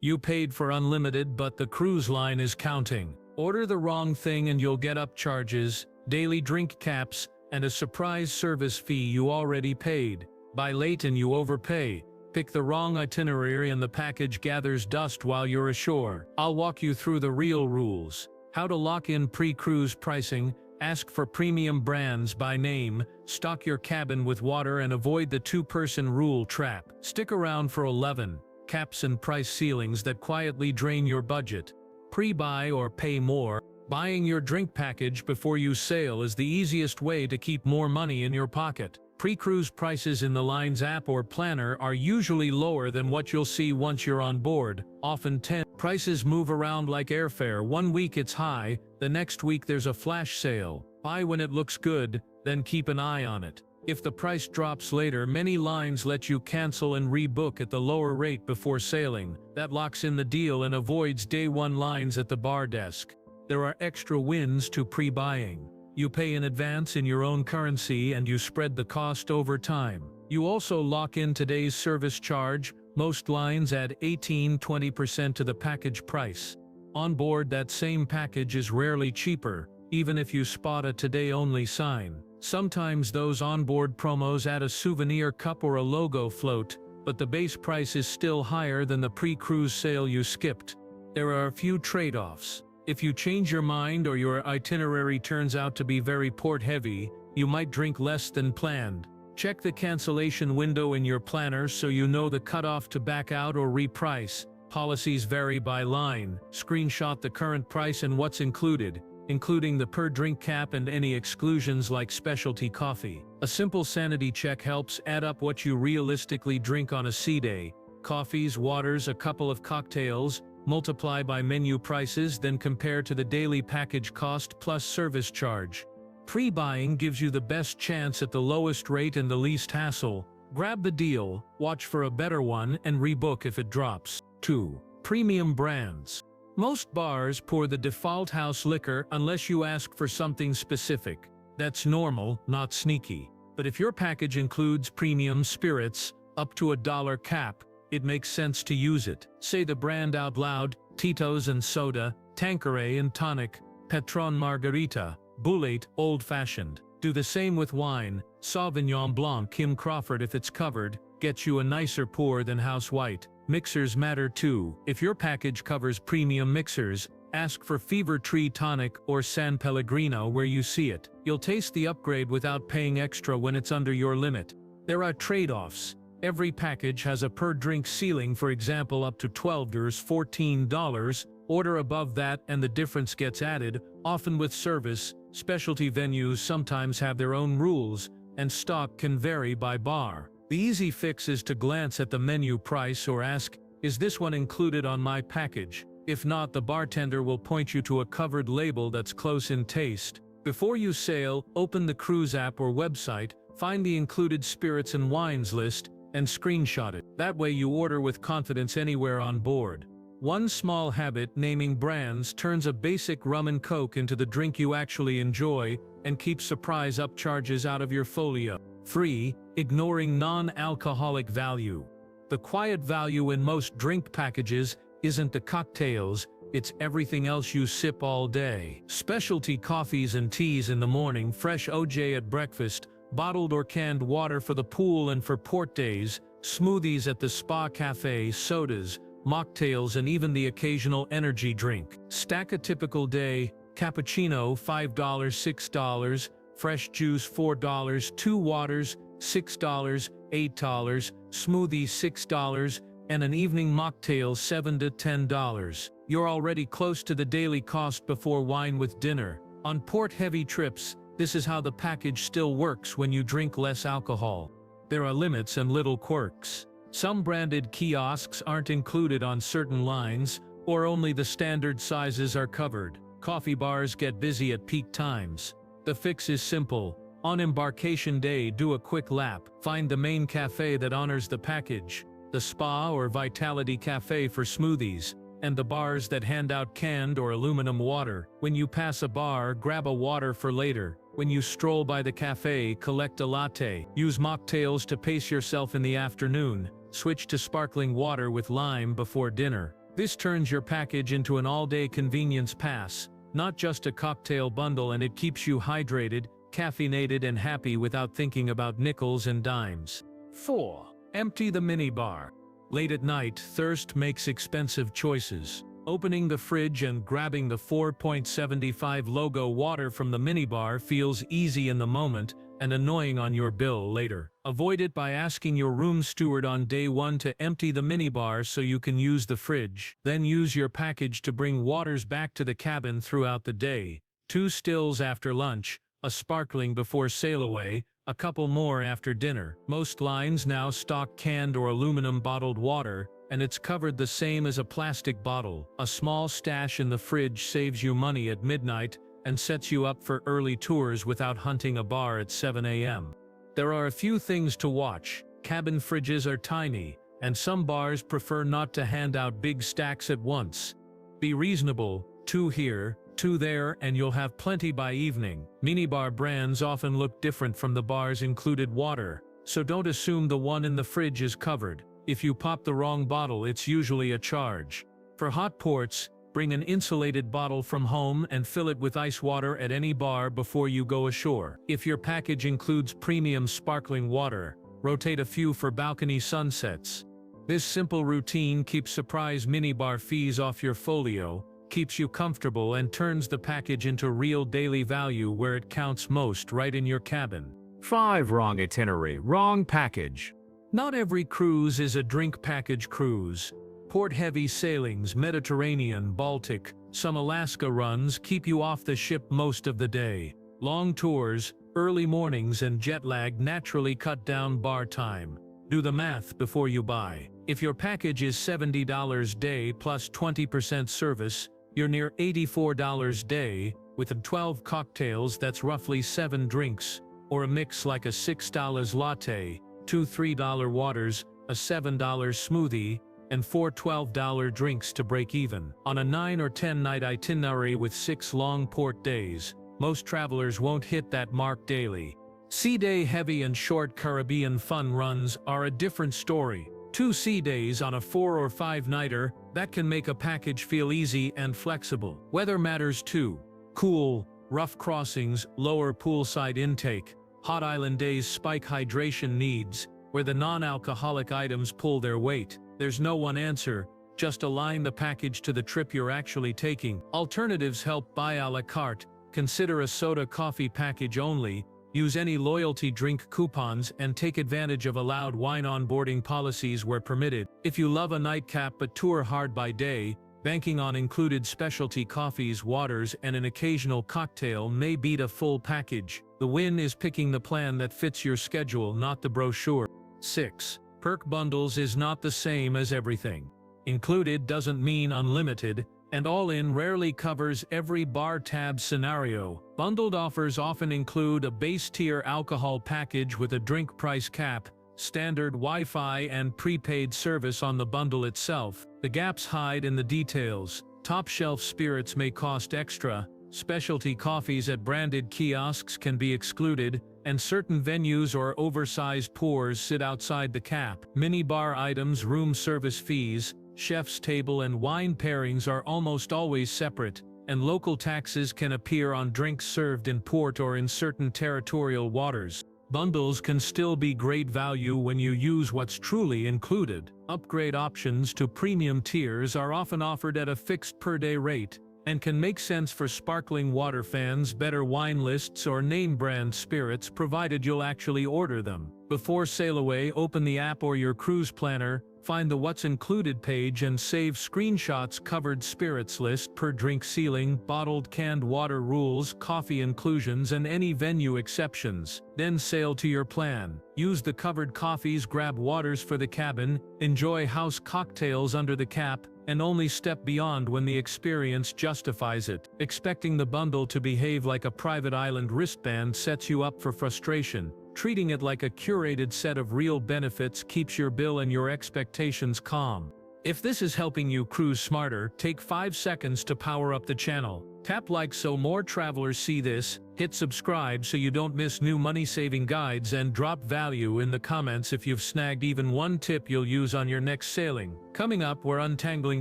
You paid for unlimited, but the cruise line is counting. Order the wrong thing and you'll get upcharges, daily drink caps, and a surprise service fee you already paid. Buy late and you overpay. Pick the wrong itinerary and the package gathers dust while you're ashore. I'll walk you through the real rules. How to lock in pre-cruise pricing, ask for premium brands by name, stock your cabin with water and avoid the two-person rule trap. Stick around for 11 caps and price ceilings that quietly drain your budget. Pre-buy or pay more. Buying your drink package before you sail is the easiest way to keep more money in your pocket. Pre-cruise prices in the line's app or planner are usually lower than what you'll see once you're on board, often 10. Prices move around like airfare. One week it's high, the next week there's a flash sale. Buy when it looks good, then keep an eye on it. If the price drops later, many lines let you cancel and rebook at the lower rate before sailing. That locks in the deal and avoids day one lines at the bar desk. There are extra wins to pre-buying. You pay in advance in your own currency and you spread the cost over time. You also lock in today's service charge. Most lines add 18–20% to the package price. On board, that same package is rarely cheaper, even if you spot a today-only sign. Sometimes those onboard promos add a souvenir cup or a logo float, but the base price is still higher than the pre-cruise sale you skipped. There are a few trade-offs. If you change your mind or your itinerary turns out to be very port-heavy, you might drink less than planned. Check the cancellation window in your planner so you know the cutoff to back out or reprice. Policies vary by line. Screenshot the current price and what's included, including the per-drink cap and any exclusions like specialty coffee. A simple sanity check helps add up what you realistically drink on a sea day. Coffees, waters, a couple of cocktails. Multiply by menu prices, then compare to the daily package cost plus service charge. Pre-buying gives you the best chance at the lowest rate and the least hassle. Grab the deal, watch for a better one, and rebook if it drops. 2. Premium brands. Most bars pour the default house liquor unless you ask for something specific. That's normal, not sneaky. But if your package includes premium spirits, up to $1 cap, it makes sense to use it. Say the brand out loud: Tito's and soda, Tanqueray and tonic, Patron margarita, Boulette old-fashioned. Do the same with wine. Sauvignon Blanc Kim Crawford, if it's covered, gets you a nicer pour than house white. Mixers matter too. If your package covers premium mixers, ask for Fever Tree Tonic or San Pellegrino where you see it. You'll taste the upgrade without paying extra when it's under your limit. There are trade-offs. Every package has a per-drink ceiling, for example up to $12, $14. Order above that and the difference gets added, often with service. Specialty venues sometimes have their own rules, and stock can vary by bar. The easy fix is to glance at the menu price or ask, "Is this one included on my package?" If not, the bartender will point you to a covered label that's close in taste. Before you sail, open the cruise app or website, find the included spirits and wines list, and screenshot it. That way you order with confidence anywhere on board. One small habit: naming brands turns a basic rum and coke into the drink you actually enjoy, and keeps surprise upcharges out of your folio. 3. Ignoring non-alcoholic value. The quiet value in most drink packages isn't the cocktails, it's everything else you sip all day. Specialty coffees and teas in the morning, fresh OJ at breakfast, bottled or canned water for the pool and for port days, smoothies at the spa cafe, sodas, mocktails, and even the occasional energy drink. Stack a typical day: cappuccino $5, $6, fresh juice $4, 2 waters $6, $8, smoothie $6, and an evening mocktail $7 to $10. You're already close to the daily cost before wine with dinner. On port-heavy trips, this is how the package still works when you drink less alcohol. There are limits and little quirks. Some branded kiosks aren't included on certain lines, or only the standard sizes are covered. Coffee bars get busy at peak times. The fix is simple. On embarkation day, do a quick lap. Find the main cafe that honors the package, the spa or Vitality Cafe for smoothies, and the bars that hand out canned or aluminum water. When you pass a bar, grab a water for later. When you stroll by the cafe, collect a latte. Use mocktails to pace yourself in the afternoon. Switch to sparkling water with lime before dinner. This turns your package into an all-day convenience pass, not just a cocktail bundle, and it keeps you hydrated, caffeinated and happy without thinking about nickels and dimes. 4. Empty the minibar. Late at night, thirst makes expensive choices. Opening the fridge and grabbing the 4.75 logo water from the minibar feels easy in the moment and annoying on your bill later. Avoid it by asking your room steward on day 1 to empty the minibar so you can use the fridge. Then use your package to bring waters back to the cabin throughout the day. 2 stills after lunch, a sparkling before sail away, a couple more after dinner. Most lines now stock canned or aluminum bottled water, and it's covered the same as a plastic bottle. A small stash in the fridge saves you money at midnight and sets you up for early tours without hunting a bar at 7 a.m. There are a few things to watch. Cabin fridges are tiny, and some bars prefer not to hand out big stacks at once. Be reasonable, 2 here, 2 there, and you'll have plenty by evening. Minibar brands often look different from the bar's included water, so don't assume the one in the fridge is covered. If you pop the wrong bottle, it's usually a charge. For hot ports, bring an insulated bottle from home and fill it with ice water at any bar before you go ashore. If your package includes premium sparkling water, rotate a few for balcony sunsets. This simple routine keeps surprise minibar fees off your folio, keeps you comfortable, and turns the package into real daily value where it counts most, right in your cabin. 5. Wrong itinerary, wrong package. Not every cruise is a drink package cruise. Port-heavy sailings, Mediterranean, Baltic, some Alaska runs keep you off the ship most of the day. Long tours, early mornings and jet lag naturally cut down bar time. Do the math before you buy. If your package is $70 day plus 20% service, you're near $84 day. With 12 cocktails, that's roughly 7 drinks, or a mix like a $6 latte, 2 $3 waters, a $7 smoothie, and 4 $12 drinks to break even. On a 9 or 10 night itinerary with 6 long port days, most travelers won't hit that mark daily. Sea day heavy and short Caribbean fun runs are a different story. 2 sea days on a 4 or 5 nighter, that can make a package feel easy and flexible. Weather matters too. Cool, rough crossings, lower poolside intake. Hot island days spike hydration needs, where the non-alcoholic items pull their weight. There's no one answer, just align the package to the trip you're actually taking. Alternatives help: buy a la carte, consider a soda coffee package only, use any loyalty drink coupons, and take advantage of allowed wine onboarding policies where permitted. If you love a nightcap but tour hard by day, banking on included specialty coffees, waters, and an occasional cocktail may beat a full package. The win is picking the plan that fits your schedule, not the brochure. 6. Perk Bundles is not the same as everything. Included doesn't mean unlimited, and all-in rarely covers every bar tab scenario. Bundled offers often include a base-tier alcohol package with a drink price cap, standard Wi-Fi, and prepaid service on the bundle itself. The gaps hide in the details. Top-shelf spirits may cost extra, specialty coffees at branded kiosks can be excluded, and certain venues or oversized pours sit outside the cap. Minibar items, room service fees, chef's table and wine pairings are almost always separate, and local taxes can appear on drinks served in port or in certain territorial waters. Bundles can still be great value when you use what's truly included. Upgrade options to premium tiers are often offered at a fixed per-day rate, and can make sense for sparkling water fans, better wine lists, or name-brand spirits, provided you'll actually order them. Before sail away, open the app or your cruise planner, find the What's Included page and save screenshots. Covered spirits list, per drink ceiling, bottled canned water rules, coffee inclusions, and any venue exceptions. Then sail to your plan. Use the covered coffees, grab waters for the cabin, enjoy house cocktails under the cap, and only step beyond when the experience justifies it. Expecting the bundle to behave like a private island wristband sets you up for frustration. Treating it like a curated set of real benefits keeps your bill and your expectations calm. If this is helping you cruise smarter, take 5 seconds to power up the channel. Tap like so more travelers see this, hit subscribe so you don't miss new money-saving guides, and drop value in the comments if you've snagged even one tip you'll use on your next sailing. Coming up, we're untangling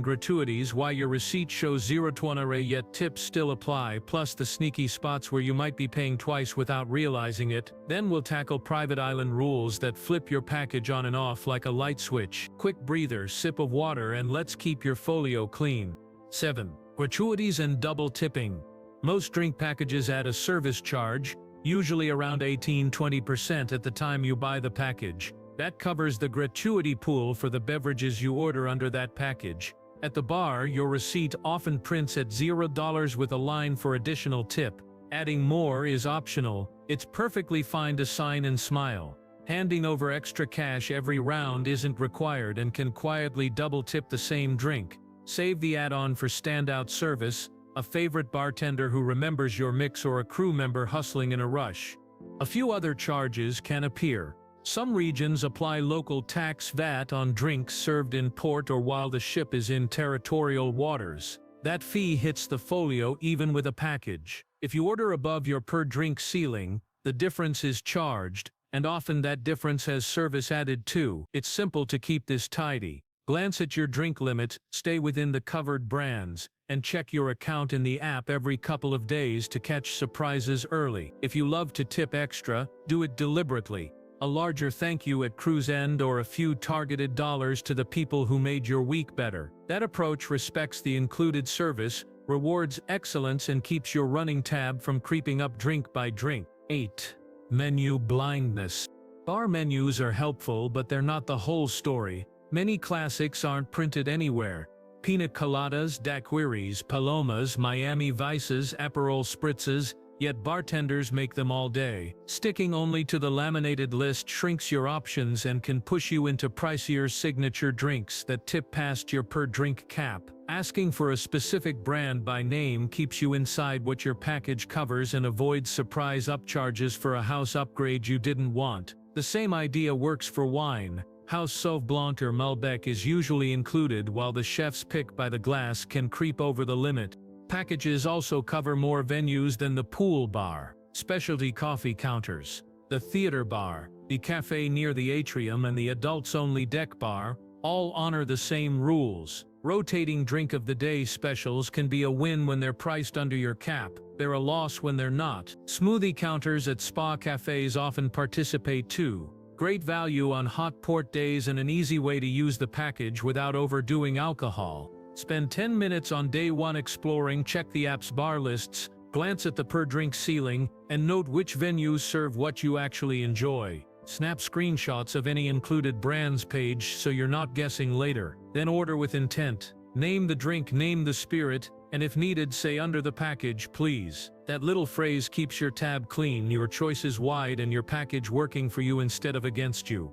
gratuities, why your receipt shows $0 yet tips still apply, plus the sneaky spots where you might be paying twice without realizing it. Then we'll tackle private island rules that flip your package on and off like a light switch. Quick breather, sip of water, and let's keep your folio clean. 7. Gratuities and double tipping. Most drink packages add a service charge, usually around 18–20% at the time you buy the package. That covers the gratuity pool for the beverages you order under that package. At the bar, your receipt often prints at $0 with a line for additional tip. Adding more is optional. It's perfectly fine to sign and smile. Handing over extra cash every round isn't required and can quietly double tip the same drink. Save the add-on for standout service, a favorite bartender who remembers your mix, or a crew member hustling in a rush. A few other charges can appear. Some regions apply local tax VAT on drinks served in port or while the ship is in territorial waters. That fee hits the folio even with a package. If you order above your per-drink ceiling, the difference is charged, and often that difference has service added too. It's simple to keep this tidy. Glance at your drink limit, stay within the covered brands, and check your account in the app every couple of days to catch surprises early. If you love to tip extra, do it deliberately. A larger thank you at cruise end, or a few targeted dollars to the people who made your week better. That approach respects the included service, rewards excellence, and keeps your running tab from creeping up drink by drink. 8. Menu blindness. Bar menus are helpful, but they're not the whole story. Many classics aren't printed anywhere. Pina coladas, daiquiris, palomas, Miami Vices, Aperol spritzes, yet bartenders make them all day. Sticking only to the laminated list shrinks your options and can push you into pricier signature drinks that tip past your per-drink cap. Asking for a specific brand by name keeps you inside what your package covers and avoids surprise upcharges for a house upgrade you didn't want. The same idea works for wine. House Sauv Blanc or Malbec is usually included, while the chef's pick by the glass can creep over the limit. Packages also cover more venues than the pool bar. Specialty coffee counters, the theater bar, the cafe near the atrium, and the adults-only deck bar all honor the same rules. Rotating drink of the day specials can be a win when they're priced under your cap. They're a loss when they're not. Smoothie counters at spa cafes often participate too. Great value on hot port days and an easy way to use the package without overdoing alcohol. Spend 10 minutes on day one exploring, check the app's bar lists, glance at the per-drink ceiling, and note which venues serve what you actually enjoy. Snap screenshots of any included brands page so you're not guessing later. Then order with intent. Name the drink, name the spirit, and if needed, say under the package, please. That little phrase keeps your tab clean, your choices wide, and your package working for you instead of against you.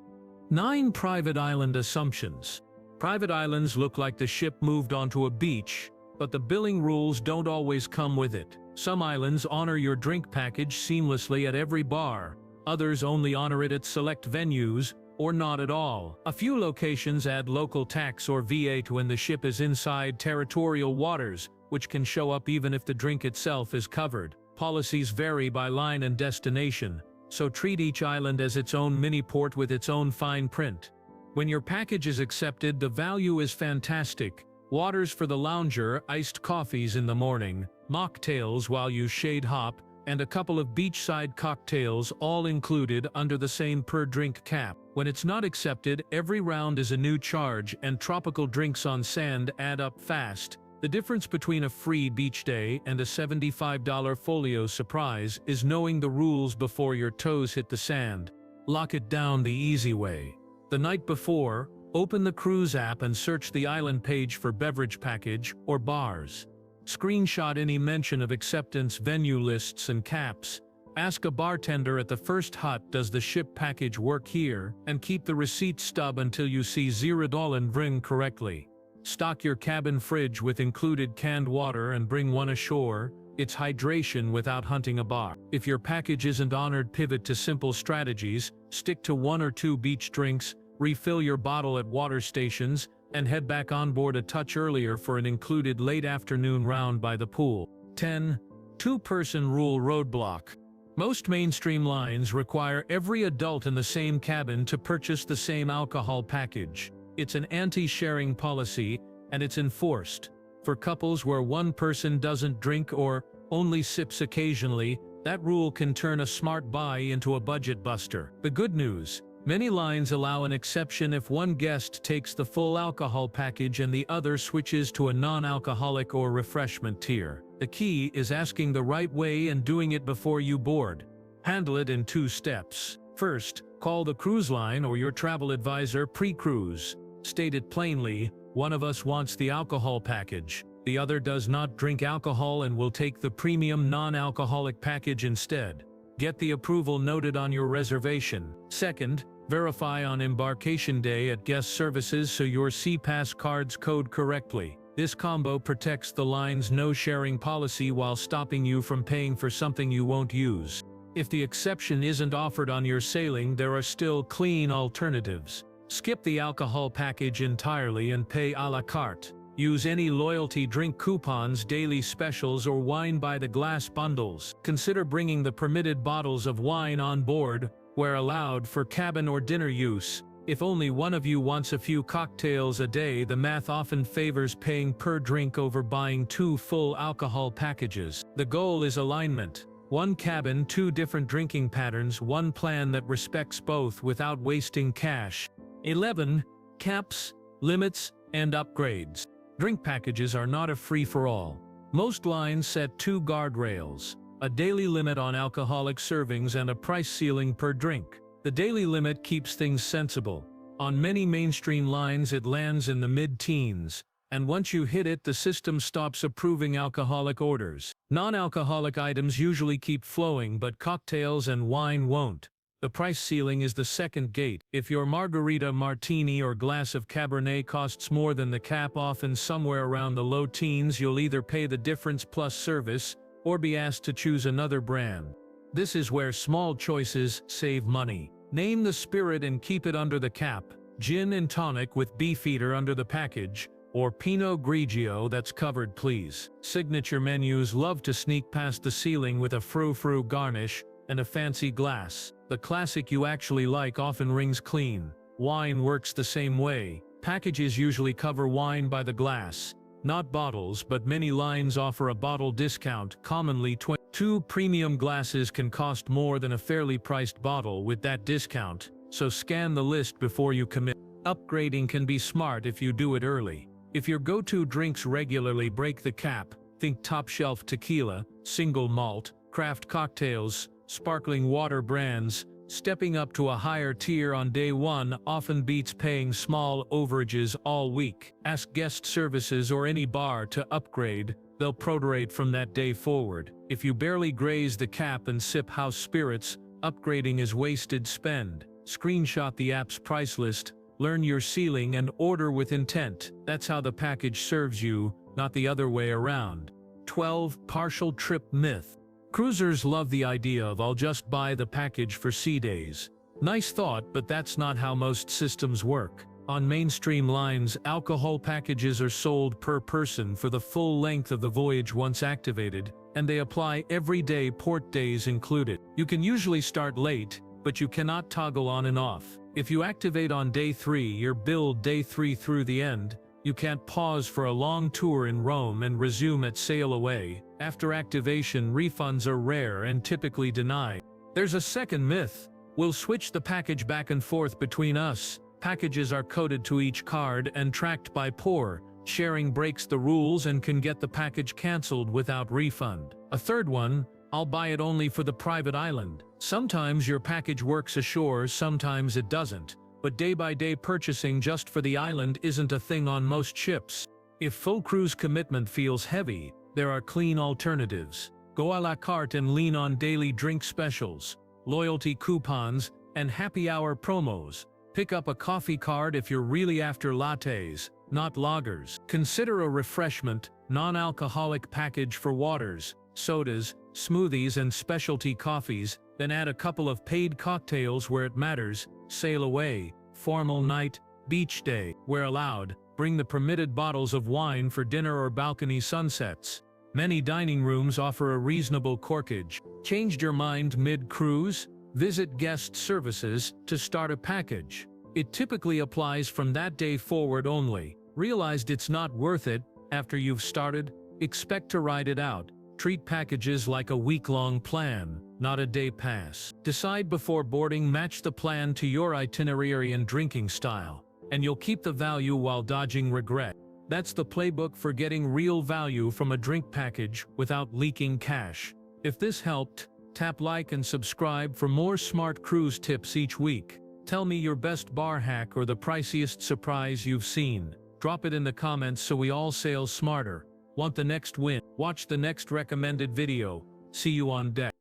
9. Private island assumptions. Private islands look like the ship moved onto a beach, but the billing rules don't always come with it. Some islands honor your drink package seamlessly at every bar. Others only honor it at select venues, or not at all. A few locations add local tax or VAT when the ship is inside territorial waters, which can show up even if the drink itself is covered. Policies vary by line and destination, so treat each island as its own mini-port with its own fine print. When your package is accepted, the value is fantastic. Waters for the lounger, iced coffees in the morning, mocktails while you shade hop, and a couple of beachside cocktails, all included under the same per-drink cap. When it's not accepted, every round is a new charge, and tropical drinks on sand add up fast. The difference between a free beach day and a $75 folio surprise is knowing the rules before your toes hit the sand. Lock it down the easy way. The night before, open the cruise app and search the island page for beverage package or bars. Screenshot any mention of acceptance, venue lists, and caps. Ask a bartender at the first hut, does the ship package work here? And keep the receipt stub until you see $0 and bring correctly. Stock your cabin fridge with included canned water and bring one ashore. It's hydration without hunting a bar. If your package isn't honored, pivot to simple strategies. Stick to 1 or 2 beach drinks, refill your bottle at water stations, and head back on board a touch earlier for an included late afternoon round by the pool. 10. Two-person rule roadblock. Most mainstream lines require every adult in the same cabin to purchase the same alcohol package. It's an anti-sharing policy, and it's enforced. For couples where one person doesn't drink or only sips occasionally, that rule can turn a smart buy into a budget buster. The good news: many lines allow an exception if one guest takes the full alcohol package and the other switches to a non-alcoholic or refreshment tier. The key is asking the right way and doing it before you board. Handle it in 2 steps. First, call the cruise line or your travel advisor pre-cruise. State it plainly: one of us wants the alcohol package. The other does not drink alcohol and will take the premium non-alcoholic package instead. Get the approval noted on your reservation. Second, verify on embarkation day at guest services so your SeaPass cards code correctly. This combo protects the line's no-sharing policy while stopping you from paying for something you won't use. If the exception isn't offered on your sailing, there are still clean alternatives. Skip the alcohol package entirely and pay a la carte. Use any loyalty drink coupons, daily specials, or wine by the glass bundles. Consider bringing the permitted bottles of wine on board, where allowed, for cabin or dinner use. If only one of you wants a few cocktails a day, the math often favors paying per drink over buying 2 full alcohol packages. The goal is alignment. 1 cabin, 2 different drinking patterns, 1 plan that respects both without wasting cash. 11. Caps, limits, and upgrades. Drink packages are not a free-for-all. Most lines set 2 guardrails: a daily limit on alcoholic servings and a price ceiling per drink. The daily limit keeps things sensible. On many mainstream lines it lands in the mid-teens, and once you hit it, the system stops approving alcoholic orders. Non-alcoholic items usually keep flowing, but cocktails and wine won't. The price ceiling is the second gate. If your margarita, martini, or glass of Cabernet costs more than the cap, often somewhere around the low teens, you'll either pay the difference plus service, or be asked to choose another brand. This is where small choices save money. Name the spirit and keep it under the cap. Gin and tonic with Beefeater under the package, or Pinot Grigio that's covered, please. Signature menus love to sneak past the ceiling with a frou-frou garnish and a fancy glass. The classic you actually like often rings clean. Wine works the same way. Packages usually cover wine by the glass, not bottles, but many lines offer a bottle discount, commonly 2 premium glasses can cost more than a fairly priced bottle with that discount, so scan the list before you commit. Upgrading can be smart if you do it early. If your go-to drinks regularly break the cap, think top-shelf tequila, single malt, craft cocktails, sparkling water brands. Stepping up to a higher tier on day 1 often beats paying small overages all week. Ask guest services or any bar to upgrade. They'll prorate from that day forward. If you barely graze the cap and sip house spirits, upgrading is wasted spend. Screenshot the app's price list, learn your ceiling, and order with intent. That's how the package serves you, not the other way around. 12. Partial trip myth. Cruisers love the idea of "I'll just buy the package for sea days." Nice thought, but that's not how most systems work. On mainstream lines, alcohol packages are sold per person for the full length of the voyage once activated, and they apply every day, port days included. You can usually start late, but you cannot toggle on and off. If you activate on day 3, you're billed day 3 through the end. You can't pause for a long tour in Rome and resume at sail away. After activation, refunds are rare and typically denied. There's a second myth: we'll switch the package back and forth between us. Packages are coded to each card and tracked by POR. Sharing breaks the rules and can get the package canceled without refund. A third one: I'll buy it only for the private island. Sometimes your package works ashore, sometimes it doesn't. But day-by-day purchasing just for the island isn't a thing on most ships. If full cruise commitment feels heavy, there are clean alternatives. Go a la carte and lean on daily drink specials, loyalty coupons, and happy hour promos. Pick up a coffee card if you're really after lattes, not lagers. Consider a refreshment, non-alcoholic package for waters, sodas, smoothies, and specialty coffees, then add a couple of paid cocktails where it matters. Sail away, formal night, beach day. Where allowed, bring the permitted bottles of wine for dinner or balcony sunsets. Many dining rooms offer a reasonable corkage. Changed your mind mid-cruise? Visit guest services to start a package. It typically applies from that day forward only. Realized it's not worth it after you've started? Expect to ride it out. Treat packages like a week-long plan, not a day pass. Decide before boarding, match the plan to your itinerary and drinking style, and you'll keep the value while dodging regret. That's the playbook for getting real value from a drink package without leaking cash. If this helped, tap like and subscribe for more smart cruise tips each week. Tell me your best bar hack or the priciest surprise you've seen. Drop it in the comments so we all sail smarter. Want the next win? Watch the next recommended video. See you on deck.